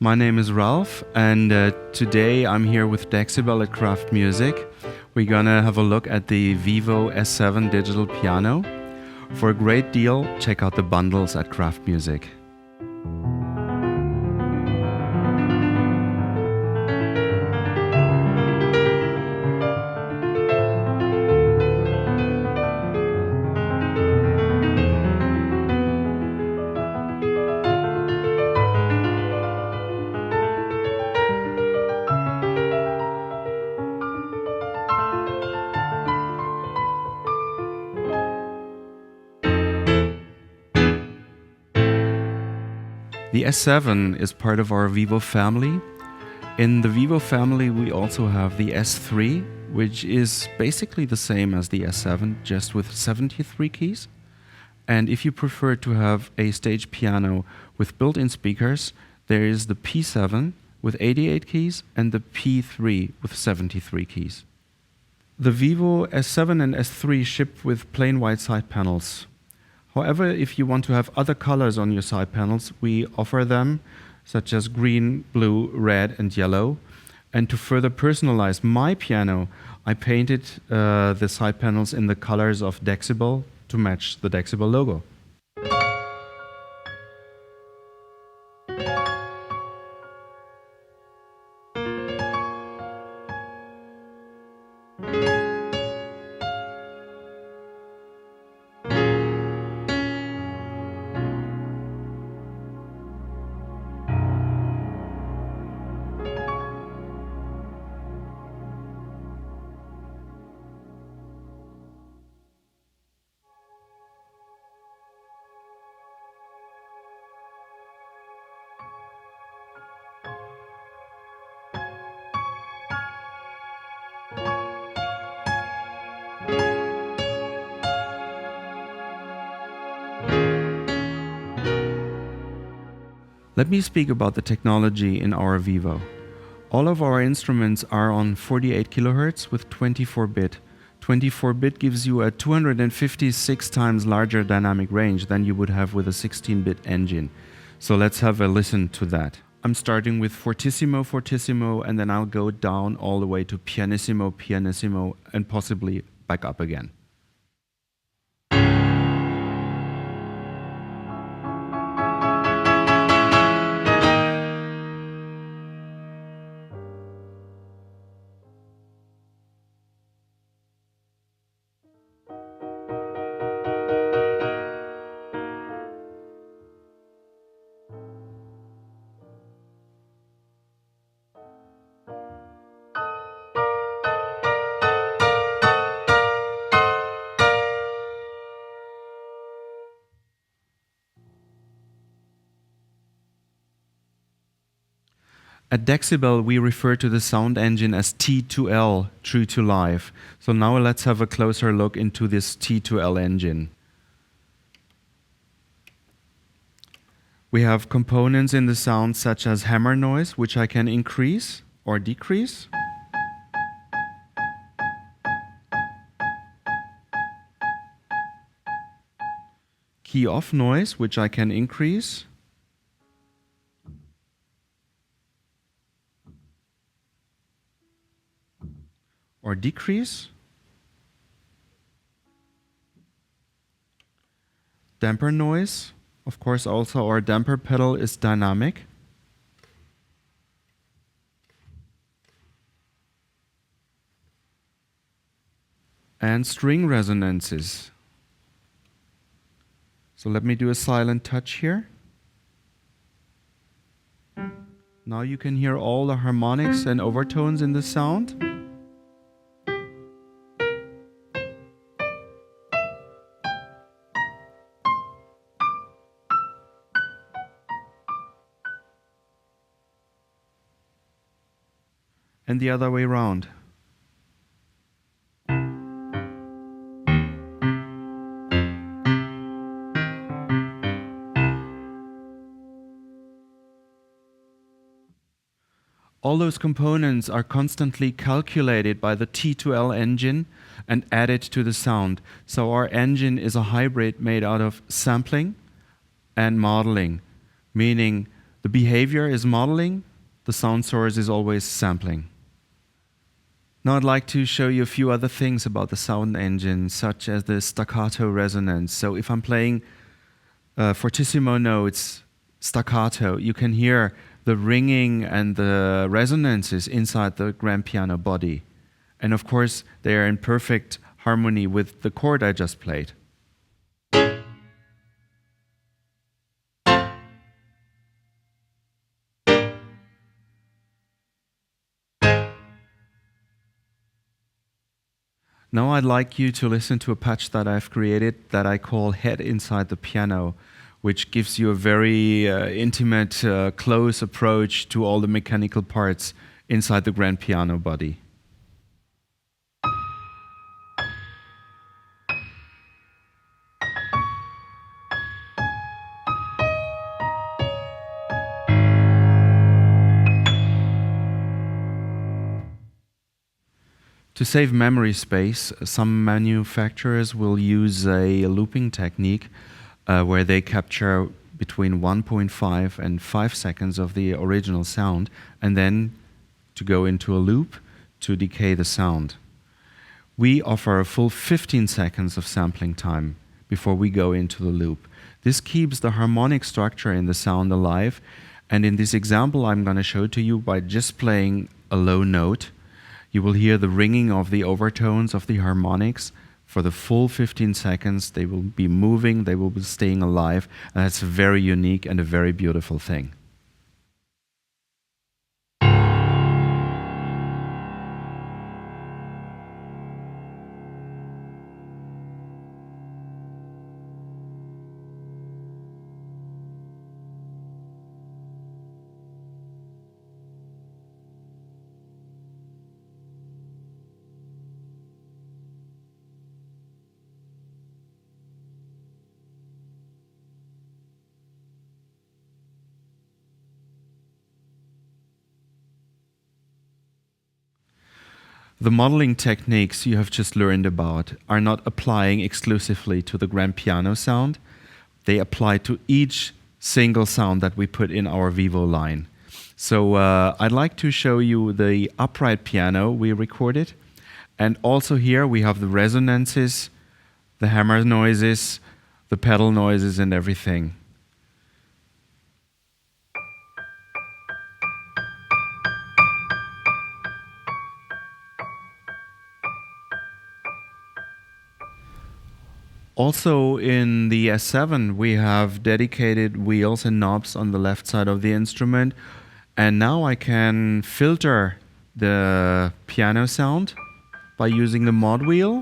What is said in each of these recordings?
My name is Ralf, and today I'm here with Dexibell at Kraft Music. We're gonna have a look at the Vivo S7 digital piano. For a great deal, check out the bundles at Kraft Music. The S7 is part of our Vivo family. In the Vivo family, we also have the S3, which is basically the same as the S7, just with 73 keys. And if you prefer to have a stage piano with built-in speakers, there is the P7 with 88 keys and the P3 with 73 keys. The Vivo S7 and S3 ship with plain white side panels. However, if you want to have other colors on your side panels, we offer them, such as green, blue, red, and yellow. And to further personalize my piano, I painted the side panels in the colors of Dexibell to match the Dexibell logo. Let me speak about the technology in our Vivo. All of our instruments are on 48 kHz with 24-bit. 24-bit gives you a 256 times larger dynamic range than you would have with a 16-bit engine. So let's have a listen to that. I'm starting with fortissimo, fortissimo, and then I'll go down all the way to pianissimo, pianissimo, and possibly back up again. At Dexibell, we refer to the sound engine as T2L, True to Life. So now let's have a closer look into this T2L engine. We have components in the sound such as hammer noise, which I can increase or decrease. Key off noise, which I can increase. Or decrease. Damper noise. Of course, also our damper pedal is dynamic. And string resonances. So let me do a silent touch here. Now you can hear all the harmonics and overtones in the sound. And the other way around. All those components are constantly calculated by the T2L engine and added to the sound. So our engine is a hybrid made out of sampling and modeling, meaning The behavior is modeling, the sound source is always sampling. Now I'd like to show you a few other things about the sound engine, such as the staccato resonance. So if I'm playing fortissimo notes, staccato, you can hear the ringing and the resonances inside the grand piano body. And of course, they are in perfect harmony with the chord I just played. Now I'd like you to listen to a patch that I've created that I call Head Inside the Piano, which gives you a very intimate, close approach to all the mechanical parts inside the grand piano body. To save memory space, some manufacturers will use a looping technique where they capture between 1.5 and 5 seconds of the original sound and then to go into a loop to decay the sound. We offer a full 15 seconds of sampling time before we go into the loop. This keeps the harmonic structure in the sound alive, and in this example I'm going to show to you by just playing a low note. You will hear the ringing of the overtones of the harmonics for the full 15 seconds. They will be moving, they will be staying alive, and that's very unique and a very beautiful thing. The modeling techniques you have just learned about are not applying exclusively to the grand piano sound. They apply to each single sound that we put in our Vivo line. So I'd like to show you the upright piano we recorded. And also here we have the resonances, the hammer noises, the pedal noises and everything. Also in the S7 we have dedicated wheels and knobs on the left side of the instrument, and now I can filter the piano sound by using the mod wheel.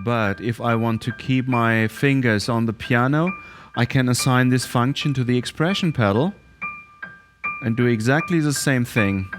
But if I want to keep my fingers on the piano, I can assign this function to the expression pedal and do exactly the same thing.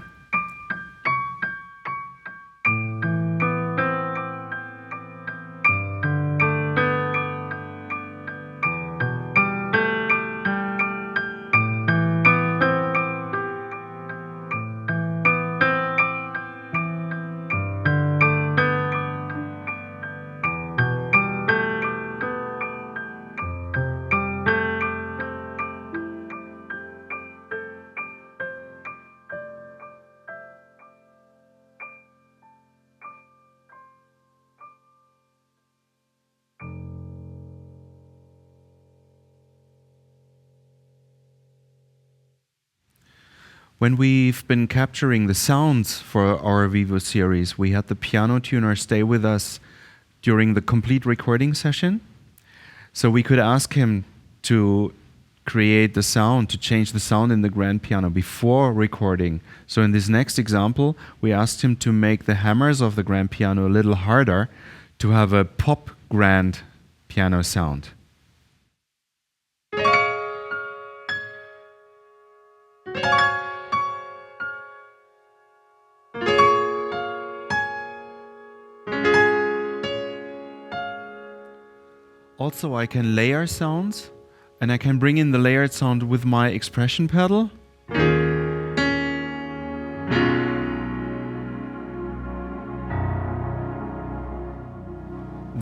When we've been capturing the sounds for our Vivo series, we had the piano tuner stay with us during the complete recording session. So we could ask him to create the sound, to change the sound in the grand piano before recording. So in this next example, we asked him to make the hammers of the grand piano a little harder to have a pop grand piano sound. Also, I can layer sounds, and I can bring in the layered sound with my expression pedal.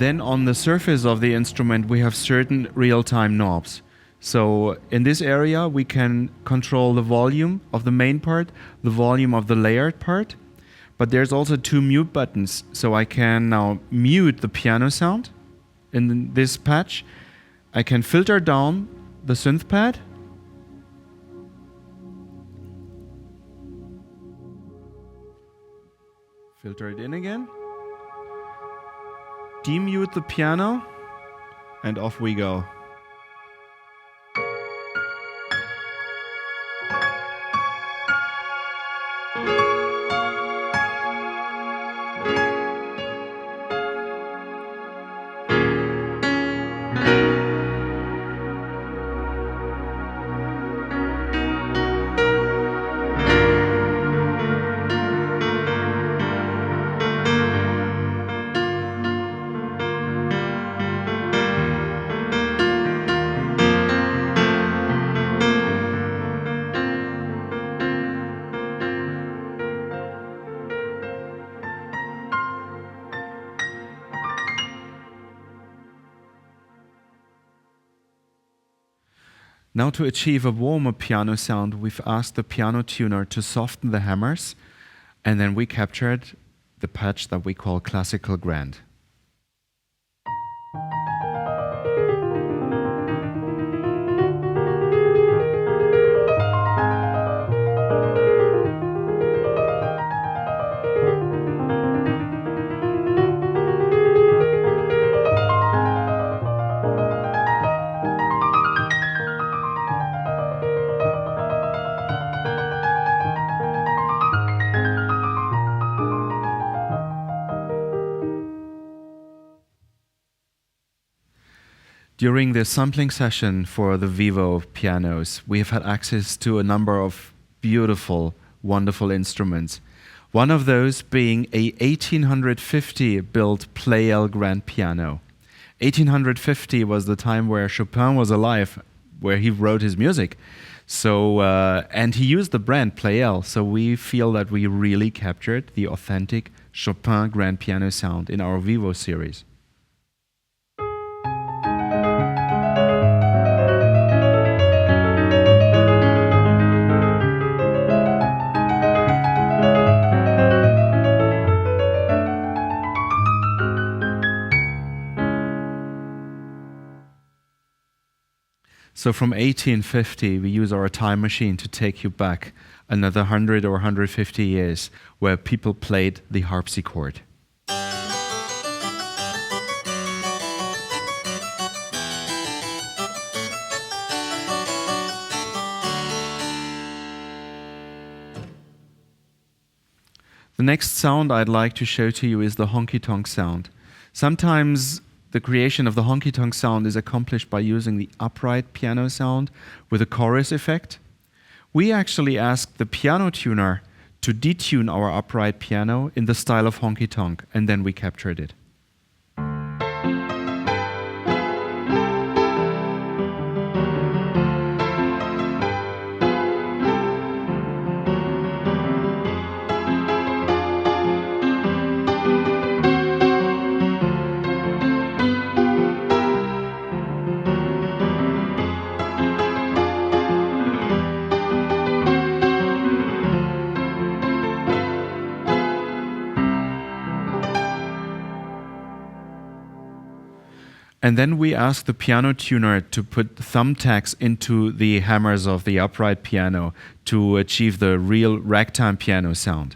Then on the surface of the instrument we have certain real-time knobs. So in this area we can control the volume of the main part, the volume of the layered part, but there's also two mute buttons. So I can now mute the piano sound in this patch. I can filter down the synth pad. Filter it in again. Demute the piano, and off we go. Now to achieve a warmer piano sound, we've asked the piano tuner to soften the hammers, and then we captured the patch that we call classical grand. During the sampling session for the Vivo pianos, we have had access to a number of beautiful, wonderful instruments. One of those being a 1850 built Pleyel grand piano. 1850 was the time where Chopin was alive, where he wrote his music. So, and he used the brand Pleyel, so we feel that we really captured the authentic Chopin grand piano sound in our Vivo series. So from 1850, we use our time machine to take you back another 100 or 150 years, where people played the harpsichord. The next sound I'd like to show to you is the honky-tonk sound. Sometimes the creation of the honky-tonk sound is accomplished by using the upright piano sound with a chorus effect. We actually asked the piano tuner to detune our upright piano in the style of honky-tonk, and then we captured it. And then we asked the piano tuner to put thumbtacks into the hammers of the upright piano to achieve the real ragtime piano sound.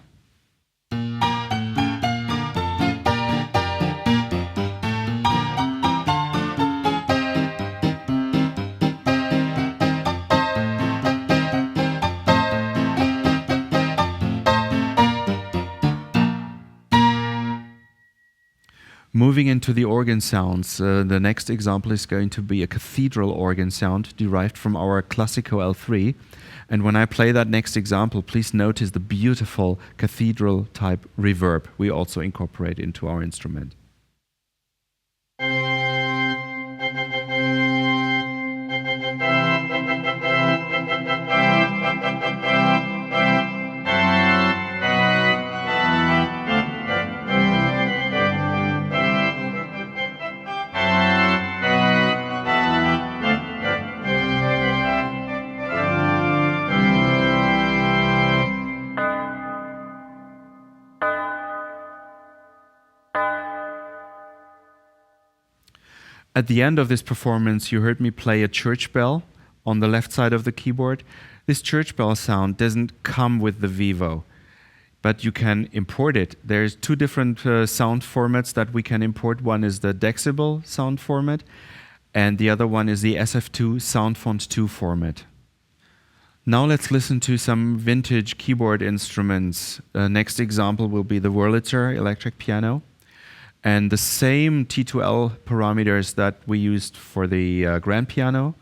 Moving into the organ sounds, the next example is going to be a cathedral organ sound derived from our Classico L3. And when I play that next example, please notice the beautiful cathedral type reverb we also incorporate into our instrument. At the end of this performance, you heard me play a church bell on the left side of the keyboard. This church bell sound doesn't come with the Vivo, but you can import it. There's two different sound formats that we can import. One is the Dexibell sound format, and the other one is the SF2 Sound Font 2 format. Now let's listen to some vintage keyboard instruments. Next example will be the Editor electric piano. And the same T2L parameters that we used for the grand piano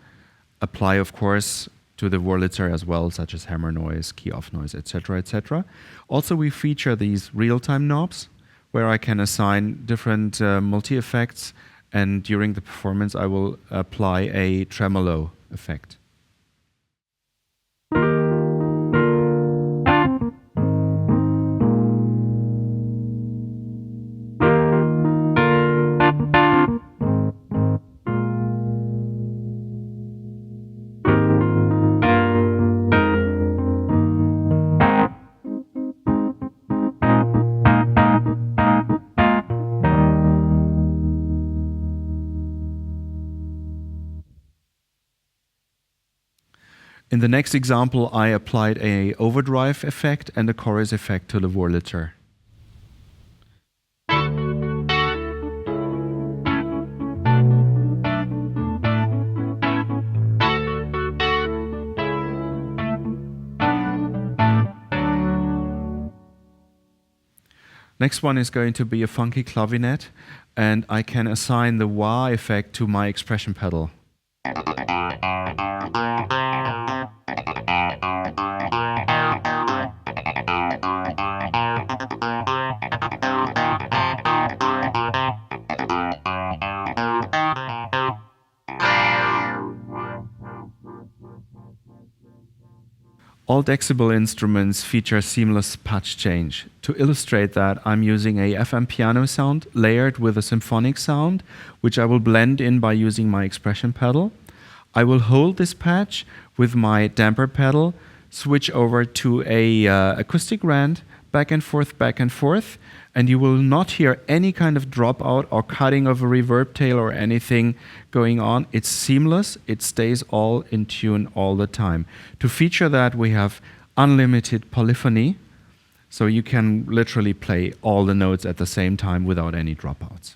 apply, of course, to the Editor as well, such as hammer noise, key off noise, etc., etc. Also, we feature these real-time knobs where I can assign different multi-effects, and during the performance I will apply a tremolo effect. In the next example, I applied an overdrive effect and a chorus effect to the Editor. Next one is going to be a funky clavinet, and I can assign the wah effect to my expression pedal. All Dexibell instruments feature seamless patch change. To illustrate that, I'm using a FM piano sound layered with a symphonic sound, which I will blend in by using my expression pedal. I will hold this patch with my damper pedal, switch over to a acoustic rand, back and forth, and you will not hear any kind of dropout or cutting of a reverb tail or anything going on. It's seamless, it stays all in tune all the time. To feature that, we have unlimited polyphony, so you can literally play all the notes at the same time without any dropouts.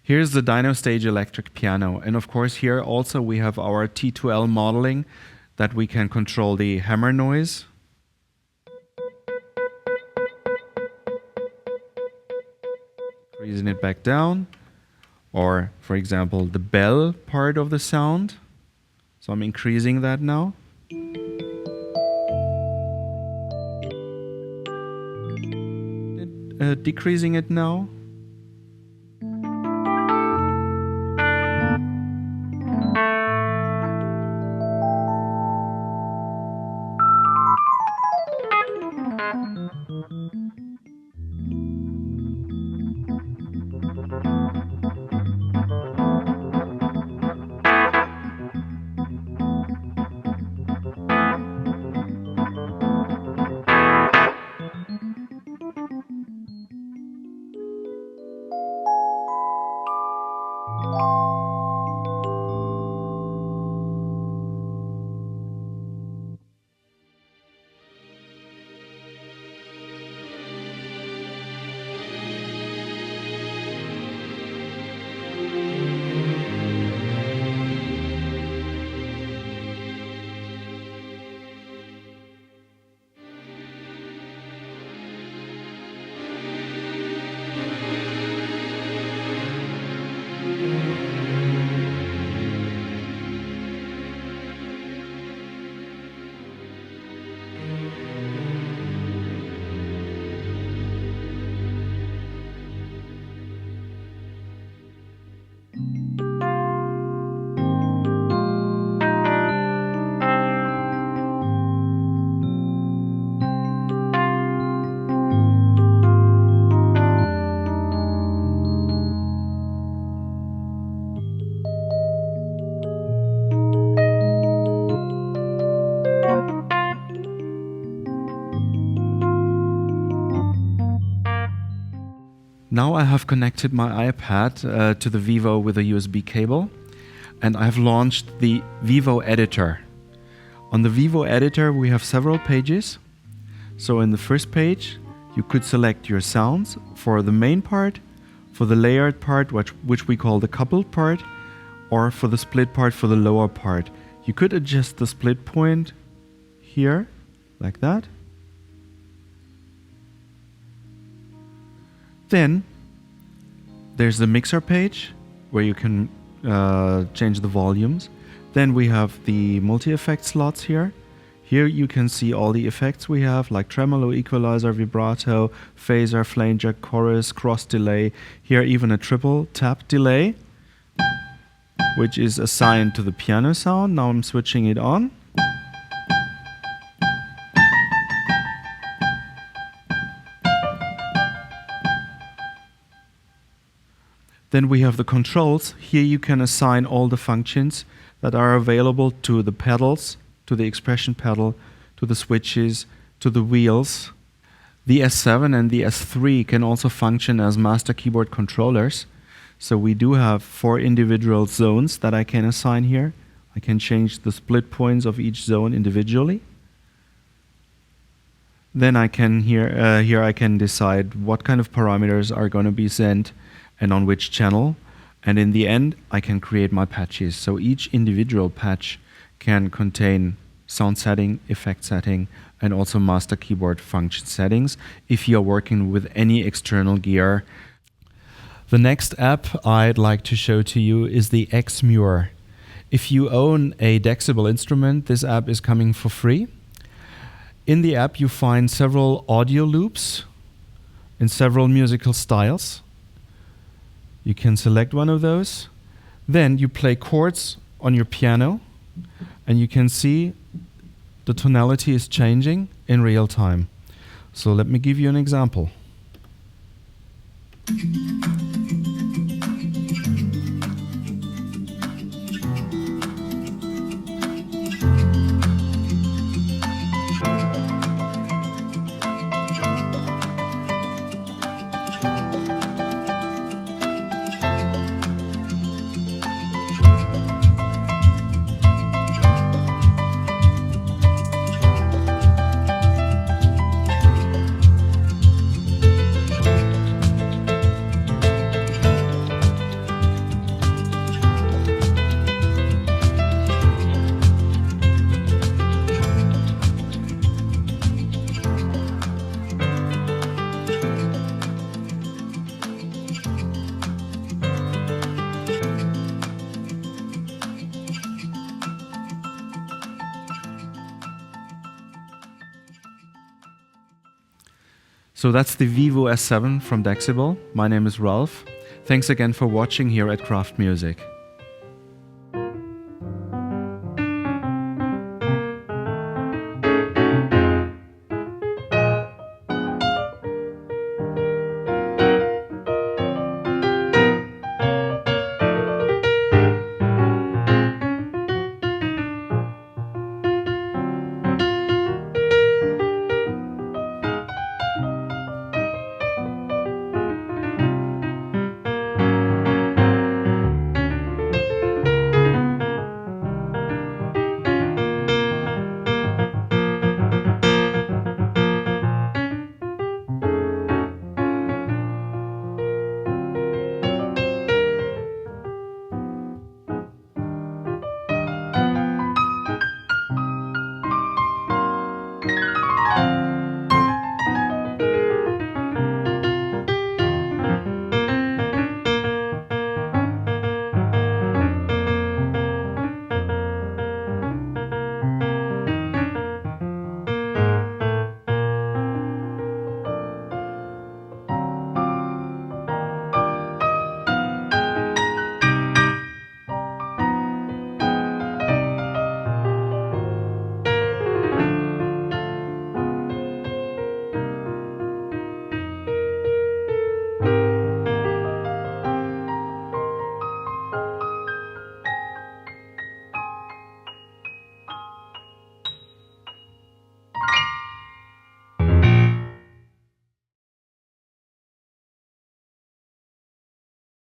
Here's the Dyno Stage electric piano, and of course here also we have our T2L modeling that we can control the hammer noise. Raising it back down, or for example the bell part of the sound. So I'm increasing that now. Decreasing it now. Now I have connected my iPad to the Vivo with a USB cable, and I have launched the Vivo Editor. On the Vivo Editor we have several pages. So in the first page you could select your sounds for the main part, for the layered part, which we call the coupled part, or for the split part, for the lower part. You could adjust the split point here, like that. Then there's the mixer page where you can change the volumes. Then we have the multi-effect slots here. Here you can see all the effects we have, like tremolo, equalizer, vibrato, phaser, flanger, chorus, cross delay. Here even a triple tap delay, which is assigned to the piano sound. Now I'm switching it on. Then we have the controls. Here you can assign all the functions that are available to the pedals, to the expression pedal, to the switches, to the wheels. The S7 and the S3 can also function as master keyboard controllers. So we do have 4 individual zones that I can assign here. I can change the split points of each zone individually. Then I can here I can decide what kind of parameters are going to be sent and on which channel. And in the end, I can create my patches. So each individual patch can contain sound setting, effect setting, and also master keyboard function settings if you're working with any external gear. The next app I'd like to show to you is the Xmure. If you own a Dexibell instrument, this app is coming for free. In the app you find several audio loops in several musical styles. You can select one of those. Then you play chords on your piano, and you can see the tonality is changing in real time. So let me give you an example. So that's the Vivo S7 from Dexibell. My name is Ralf. Thanks again for watching here at Kraft Music.